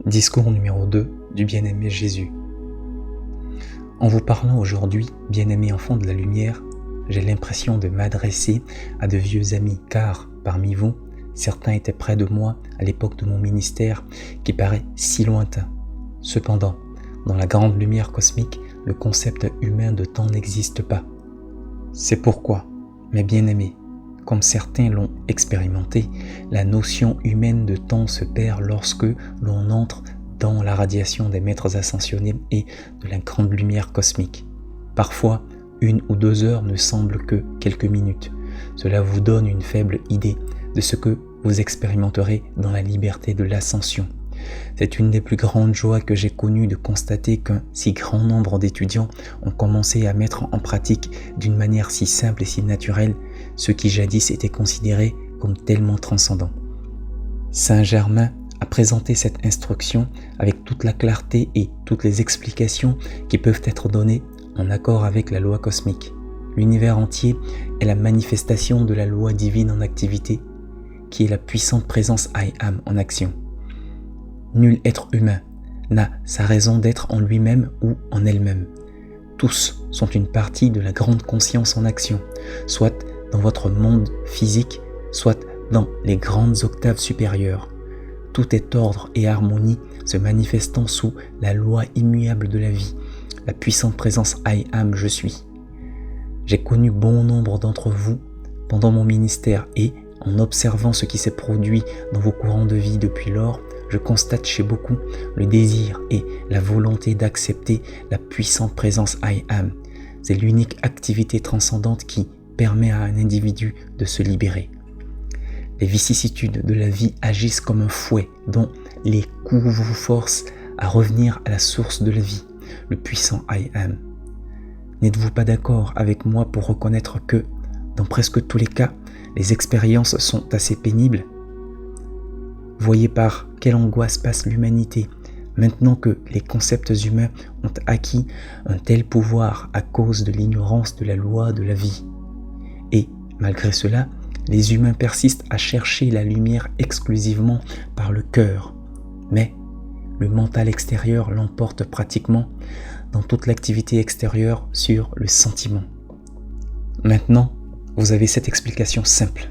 Discours numéro 2 du bien-aimé Jésus. En vous parlant aujourd'hui, bien-aimé enfant de la lumière, j'ai l'impression de m'adresser à de vieux amis, car parmi vous, certains étaient près de moi à l'époque de mon ministère qui paraît si lointain. Cependant, dans la grande lumière cosmique, le concept humain de temps n'existe pas. C'est pourquoi, mes bien-aimés, comme certains l'ont expérimenté, la notion humaine de temps se perd lorsque l'on entre dans la radiation des maîtres ascensionnés et de la grande lumière cosmique. Parfois, 1 ou 2 heures ne semblent que quelques minutes. Cela vous donne une faible idée de ce que vous expérimenterez dans la liberté de l'ascension. C'est une des plus grandes joies que j'ai connues de constater qu'un si grand nombre d'étudiants ont commencé à mettre en pratique d'une manière si simple et si naturelle ce qui jadis était considéré comme tellement transcendant. Saint Germain a présenté cette instruction avec toute la clarté et toutes les explications qui peuvent être données en accord avec la loi cosmique. L'univers entier est la manifestation de la loi divine en activité, qui est la puissante présence I Am en action. Nul être humain n'a sa raison d'être en lui-même ou en elle-même. Tous sont une partie de la grande conscience en action, soit dans votre monde physique, soit dans les grandes octaves supérieures. Tout est ordre et harmonie se manifestant sous la loi immuable de la vie, la puissante présence I Am, je suis. J'ai connu bon nombre d'entre vous pendant mon ministère et, en observant ce qui s'est produit dans vos courants de vie depuis lors, je constate chez beaucoup le désir et la volonté d'accepter la puissante présence I Am. C'est l'unique activité transcendante qui permet à un individu de se libérer. Les vicissitudes de la vie agissent comme un fouet dont les coups vous forcent à revenir à la source de la vie, le puissant I Am. N'êtes-vous pas d'accord avec moi pour reconnaître que, dans presque tous les cas, les expériences sont assez pénibles? Voyez par quelle angoisse passe l'humanité, maintenant que les concepts humains ont acquis un tel pouvoir à cause de l'ignorance de la loi de la vie. Et, malgré cela, les humains persistent à chercher la lumière exclusivement par le cœur. Mais le mental extérieur l'emporte pratiquement dans toute l'activité extérieure sur le sentiment. Maintenant, vous avez cette explication simple,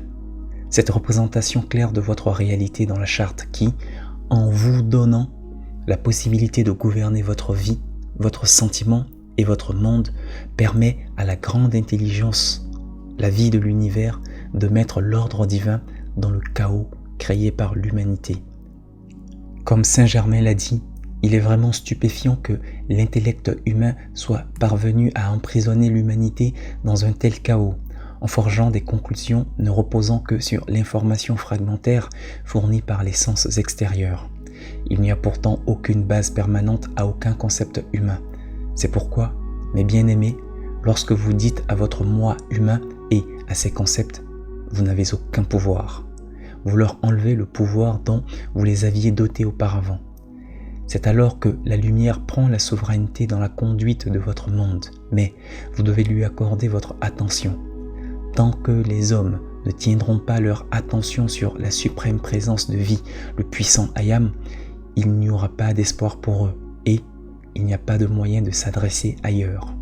cette représentation claire de votre réalité dans la charte qui, en vous donnant la possibilité de gouverner votre vie, votre sentiment et votre monde, permet à la grande intelligence, la vie de l'univers, de mettre l'ordre divin dans le chaos créé par l'humanité. Comme Saint Germain l'a dit, il est vraiment stupéfiant que l'intellect humain soit parvenu à emprisonner l'humanité dans un tel chaos, en forgeant des conclusions ne reposant que sur l'information fragmentaire fournie par les sens extérieurs. Il n'y a pourtant aucune base permanente à aucun concept humain. C'est pourquoi, mes bien-aimés, lorsque vous dites à votre moi humain et à ses concepts, vous n'avez aucun pouvoir. Vous leur enlevez le pouvoir dont vous les aviez dotés auparavant. C'est alors que la lumière prend la souveraineté dans la conduite de votre monde, mais vous devez lui accorder votre attention. Tant que les hommes ne tiendront pas leur attention sur la suprême présence de vie, le puissant I Am, il n'y aura pas d'espoir pour eux et il n'y a pas de moyen de s'adresser ailleurs.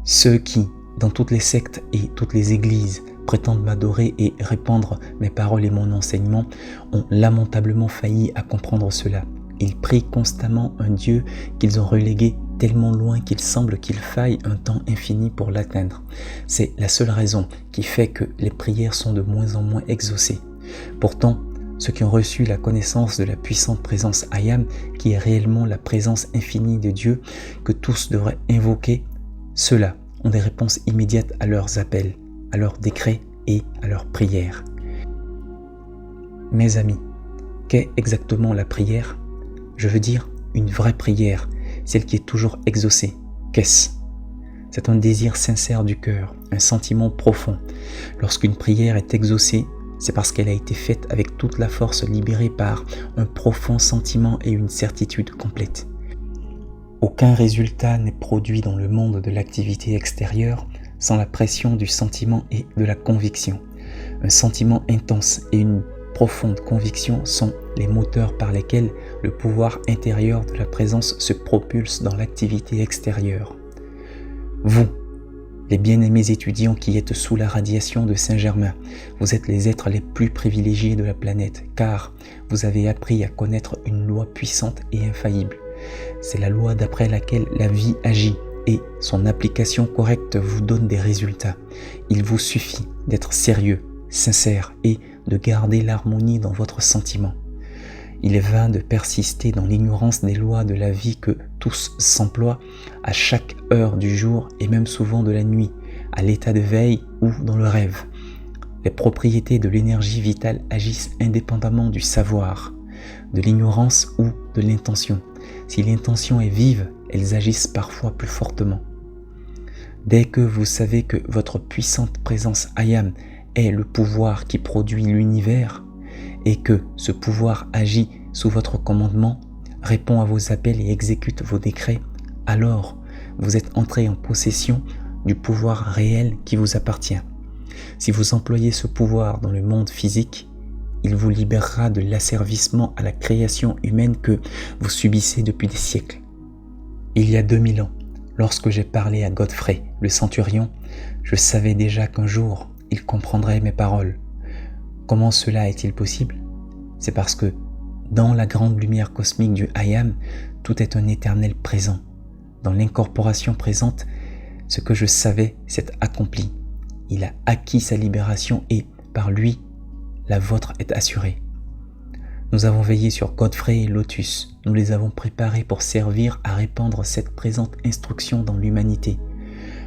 Ceux qui, dans toutes les sectes et toutes les églises, prétendent m'adorer et répandre mes paroles et mon enseignement, ont lamentablement failli à comprendre cela. Ils prient constamment un Dieu qu'ils ont relégué tellement loin qu'il semble qu'il faille un temps infini pour l'atteindre. C'est la seule raison qui fait que les prières sont de moins en moins exaucées. Pourtant, ceux qui ont reçu la connaissance de la puissante présence I Am, qui est réellement la présence infinie de Dieu, que tous devraient invoquer, ceux-là ont des réponses immédiates à leurs appels, à leurs décrets et à leurs prières. Mes amis, qu'est exactement la prière? Je veux dire une vraie prière, celle qui est toujours exaucée. Qu'est-ce? C'est un désir sincère du cœur, un sentiment profond. Lorsqu'une prière est exaucée, c'est parce qu'elle a été faite avec toute la force libérée par un profond sentiment et une certitude complète. Aucun résultat n'est produit dans le monde de l'activité extérieure sans la pression du sentiment et de la conviction. Un sentiment intense et une profondes convictions sont les moteurs par lesquels le pouvoir intérieur de la présence se propulse dans l'activité extérieure. Vous, les bien-aimés étudiants qui êtes sous la radiation de Saint-Germain, vous êtes les êtres les plus privilégiés de la planète, car vous avez appris à connaître une loi puissante et infaillible. C'est la loi d'après laquelle la vie agit, et son application correcte vous donne des résultats. Il vous suffit d'être sérieux, sincère et de garder l'harmonie dans votre sentiment. Il est vain de persister dans l'ignorance des lois de la vie que tous s'emploient à chaque heure du jour et même souvent de la nuit, à l'état de veille ou dans le rêve. Les propriétés de l'énergie vitale agissent indépendamment du savoir, de l'ignorance ou de l'intention. Si l'intention est vive, elles agissent parfois plus fortement. Dès que vous savez que votre puissante présence Ayam est le pouvoir qui produit l'univers et que ce pouvoir agit sous votre commandement, répond à vos appels et exécute vos décrets, alors vous êtes entré en possession du pouvoir réel qui vous appartient. Si vous employez ce pouvoir dans le monde physique, il vous libérera de l'asservissement à la création humaine que vous subissez depuis des siècles. Il y a 2000 ans, lorsque j'ai parlé à Godfrey, le centurion, je savais déjà qu'un jour, il comprendrait mes paroles. Comment cela est-il possible? C'est parce que, dans la grande lumière cosmique du Ayam, tout est un éternel présent. Dans l'incorporation présente, ce que je savais s'est accompli. Il a acquis sa libération et, par lui, la vôtre est assurée. Nous avons veillé sur Godfrey et Lotus. Nous les avons préparés pour servir à répandre cette présente instruction dans l'humanité.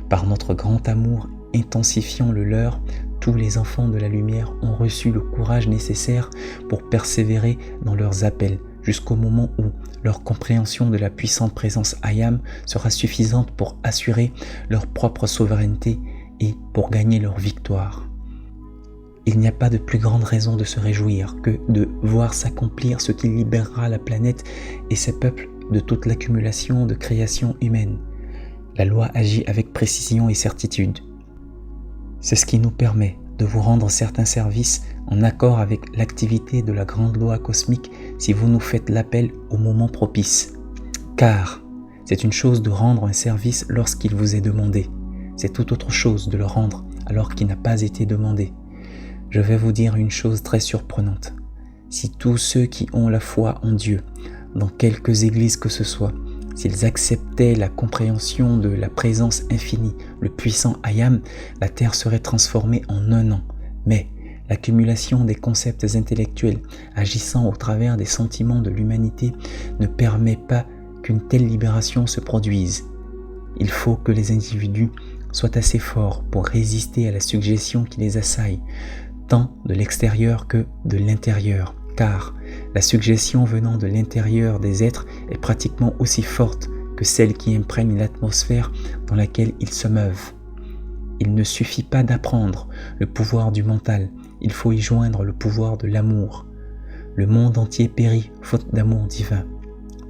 Par notre grand amour, intensifiant le leur, tous les enfants de la lumière ont reçu le courage nécessaire pour persévérer dans leurs appels, jusqu'au moment où leur compréhension de la puissante présence Ayam sera suffisante pour assurer leur propre souveraineté et pour gagner leur victoire. Il n'y a pas de plus grande raison de se réjouir que de voir s'accomplir ce qui libérera la planète et ses peuples de toute l'accumulation de création humaine. La loi agit avec précision et certitude. C'est ce qui nous permet de vous rendre certains services en accord avec l'activité de la grande loi cosmique si vous nous faites l'appel au moment propice. Car c'est une chose de rendre un service lorsqu'il vous est demandé. C'est tout autre chose de le rendre alors qu'il n'a pas été demandé. Je vais vous dire une chose très surprenante. Si tous ceux qui ont la foi en Dieu, dans quelques églises que ce soit, s'ils acceptaient la compréhension de la présence infinie, le puissant Ayam, la terre serait transformée en un an. Mais l'accumulation des concepts intellectuels agissant au travers des sentiments de l'humanité ne permet pas qu'une telle libération se produise. Il faut que les individus soient assez forts pour résister à la suggestion qui les assaille, tant de l'extérieur que de l'intérieur, car la suggestion venant de l'intérieur des êtres est pratiquement aussi forte que celle qui imprègne l'atmosphère dans laquelle ils se meuvent. Il ne suffit pas d'apprendre le pouvoir du mental, il faut y joindre le pouvoir de l'amour. Le monde entier périt faute d'amour divin.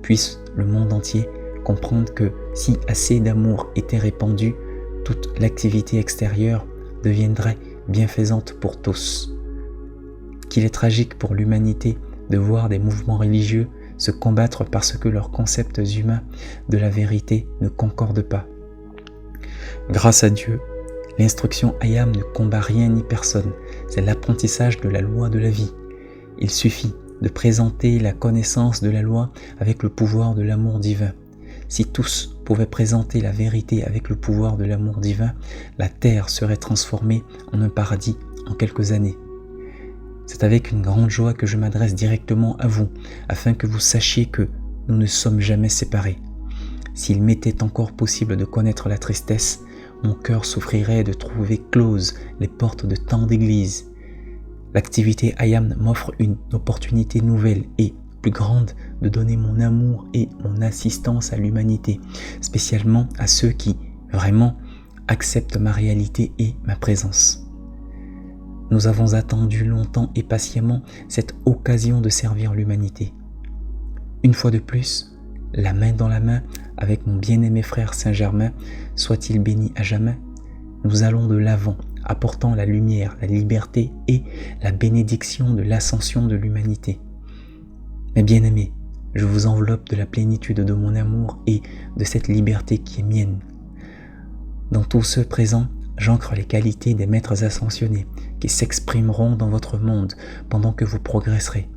Puisse le monde entier comprendre que si assez d'amour était répandu, toute l'activité extérieure deviendrait bienfaisante pour tous. Qu'il est tragique pour l'humanité de voir des mouvements religieux se combattre parce que leurs concepts humains de la vérité ne concordent pas. Grâce à Dieu, l'instruction Ayam ne combat rien ni personne, c'est l'apprentissage de la loi de la vie. Il suffit de présenter la connaissance de la loi avec le pouvoir de l'amour divin. Si tous pouvaient présenter la vérité avec le pouvoir de l'amour divin, la terre serait transformée en un paradis en quelques années. C'est avec une grande joie que je m'adresse directement à vous, afin que vous sachiez que nous ne sommes jamais séparés. S'il m'était encore possible de connaître la tristesse, mon cœur souffrirait de trouver closes les portes de tant d'églises. L'activité Ayam m'offre une opportunité nouvelle et plus grande de donner mon amour et mon assistance à l'humanité, spécialement à ceux qui, vraiment, acceptent ma réalité et ma présence. Nous avons attendu longtemps et patiemment cette occasion de servir l'humanité. Une fois de plus, la main dans la main avec mon bien-aimé frère Saint-Germain, soit-il béni à jamais, nous allons de l'avant apportant la lumière, la liberté et la bénédiction de l'ascension de l'humanité. Mes bien-aimés, je vous enveloppe de la plénitude de mon amour et de cette liberté qui est mienne. Dans tout ce présent, j'ancre les qualités des maîtres ascensionnés qui s'exprimeront dans votre monde pendant que vous progresserez.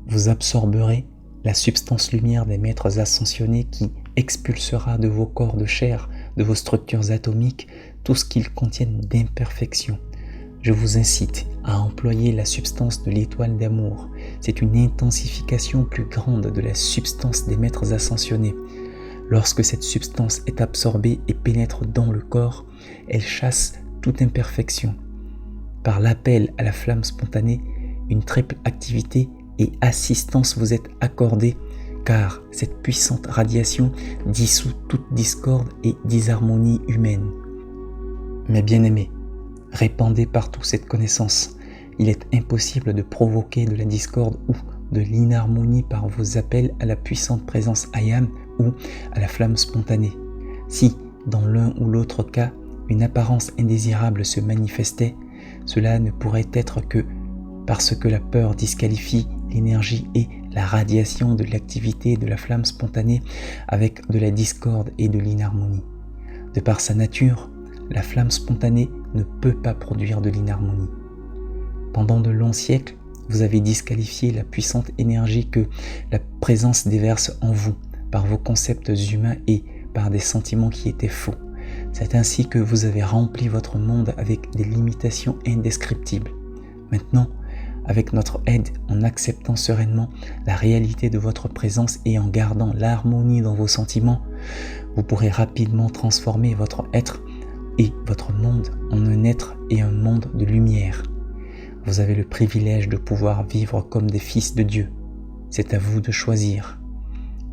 Vous absorberez la substance lumière des maîtres ascensionnés qui expulsera de vos corps de chair, de vos structures atomiques, tout ce qu'ils contiennent d'imperfection. Je vous incite à employer la substance de l'étoile d'amour. C'est une intensification plus grande de la substance des maîtres ascensionnés. Lorsque cette substance est absorbée et pénètre dans le corps, elle chasse toute imperfection. Par l'appel à la flamme spontanée, une triple activité et assistance vous est accordée, car cette puissante radiation dissout toute discorde et disharmonie humaine. Mes bien-aimés, répandez partout cette connaissance. Il est impossible de provoquer de la discorde ou de l'inharmonie par vos appels à la puissante présence Ayam ou à la flamme spontanée. Si, dans l'un ou l'autre cas, une apparence indésirable se manifestait, cela ne pourrait être que parce que la peur disqualifie l'énergie et la radiation de l'activité de la flamme spontanée avec de la discorde et de l'inharmonie. De par sa nature, la flamme spontanée ne peut pas produire de l'inharmonie. Pendant de longs siècles, vous avez disqualifié la puissante énergie que la présence déverse en vous par vos concepts humains et par des sentiments qui étaient faux. C'est ainsi que vous avez rempli votre monde avec des limitations indescriptibles. Maintenant, avec notre aide, en acceptant sereinement la réalité de votre présence et en gardant l'harmonie dans vos sentiments, vous pourrez rapidement transformer votre être et votre monde en un être et un monde de lumière. Vous avez le privilège de pouvoir vivre comme des fils de Dieu. C'est à vous de choisir.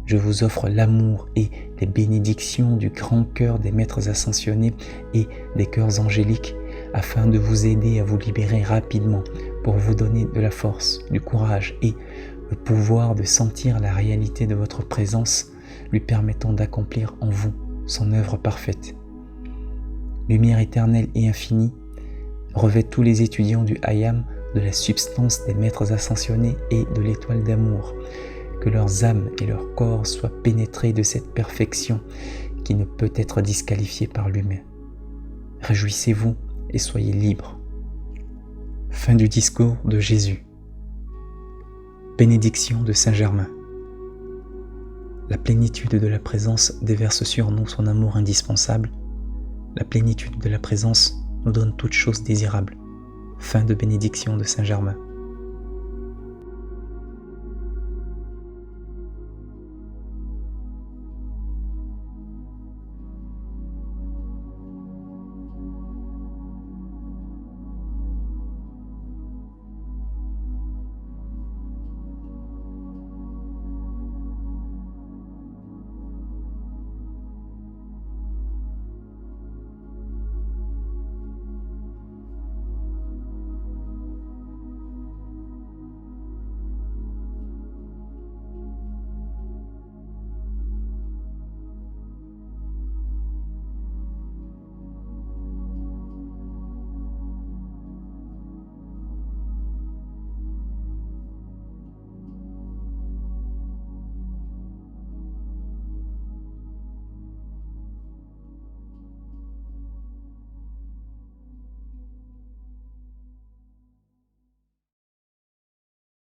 Je vous offre l'amour et les bénédictions du grand cœur des maîtres ascensionnés et des cœurs angéliques afin de vous aider à vous libérer rapidement pour vous donner de la force, du courage et le pouvoir de sentir la réalité de votre présence lui permettant d'accomplir en vous son œuvre parfaite. Lumière éternelle et infinie, revêt tous les étudiants du Hayam de la substance des maîtres ascensionnés et de l'étoile d'amour. Que leurs âmes et leurs corps soient pénétrés de cette perfection qui ne peut être disqualifiée par l'humain. Réjouissez-vous et soyez libres. Fin du discours de Jésus. Bénédiction de Saint-Germain. La plénitude de la présence déverse sur nous son amour indispensable. La plénitude de la présence nous donne toutes choses désirables. Fin de bénédiction de Saint-Germain.